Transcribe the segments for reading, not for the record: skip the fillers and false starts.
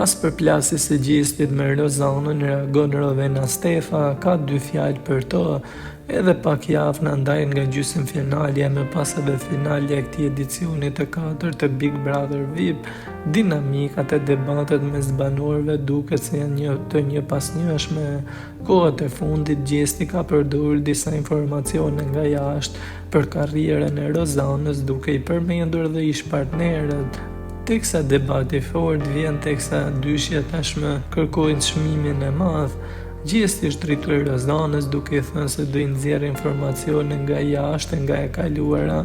Pas përplasjes së gjistit me Rozanën, reagon Rovena Stefa, ka 2 fjalë për to, edhe pak javë në ndajnë nga gjysmëfinalja me pasave finalja e këtij edicioni të 4 të Big Brother VIP. Dinamikat e debatet mes banorëve duket se janë të njëpasnjëshme. Kohët e fundit Gjesti ka përdorur disa informacione nga jashtë për karrierën e Rozanës, duke i përmendur dhe ish partnerët. Teksa debati fort vjen teksa dyshja tashmë kërkojnë çmimin e madh. Gjesti është drejtori i Rozanës duke thënë se do i nxjerrë informacione nga jashtë, nga e kaluara,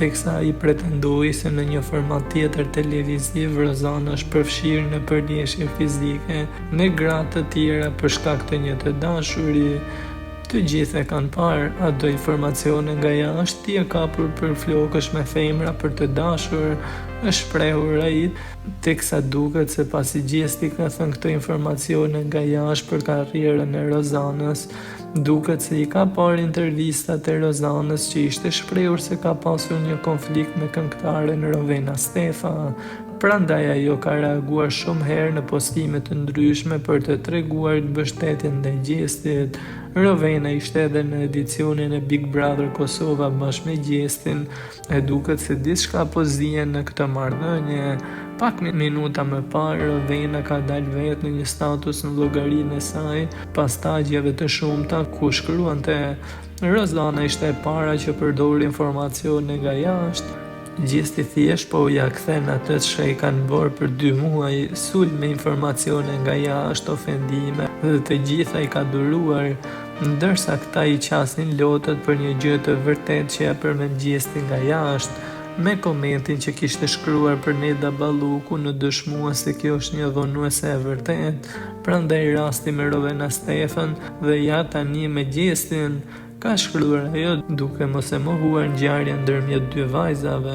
teksa ai pretendoi se në një format tjetër televiziv Rozana është përfshirë në përleshje fizike me gra të tjera për shkak të një të dashuri. Të gjithë e kanë parë ato informacione nga jashtë, ti e kapur për flokësh me femra për të dashur, është shprehur ai, teksa duket se pasi Gjesti ka thënë këto informacione nga jashtë për karrierën e Rozanës, duket se i ka parë intervistat e Rozanës që ishte shprehur se ka pasur një konflikt me këngëtaren Rovena Stefa. Prandaj ajo ka reaguar shumë herë në postime të ndryshme për të treguar mbështetjen ndaj Gjestit. Rovena ishte edhe në edicionin e Big Brother Kosova bashkë me Gjestin, e duket se diçka po zihen në këtë marrëdhënie. Pak minuta më parë, Rovena ka dalë vetë në një status në llogarinë e saj, pas tagjeve të shumta ku shkruante: Rozana ishte e para që përdori informacione nga jashtë. Gjesti thjesht po ja kthen atë që i kanë bërë për 2 muaj, sul me informacione nga jashtë, ofendime dhe të gjitha i ka duruar, ndërsa këta i qasin lotët për një gjë të vërtet që ja përmend Gjesti nga jashtë, me komentin që kishte shkruar për Neda Balluku në dëshmuar se kjo është një dhunuese e vërtet. Prandaj rasti me Rovena Stefan dhe ja tani me Gjestin, ka shkruar ajo duke mos e mohuar ngjarjen ndërmjet 2 vajzave.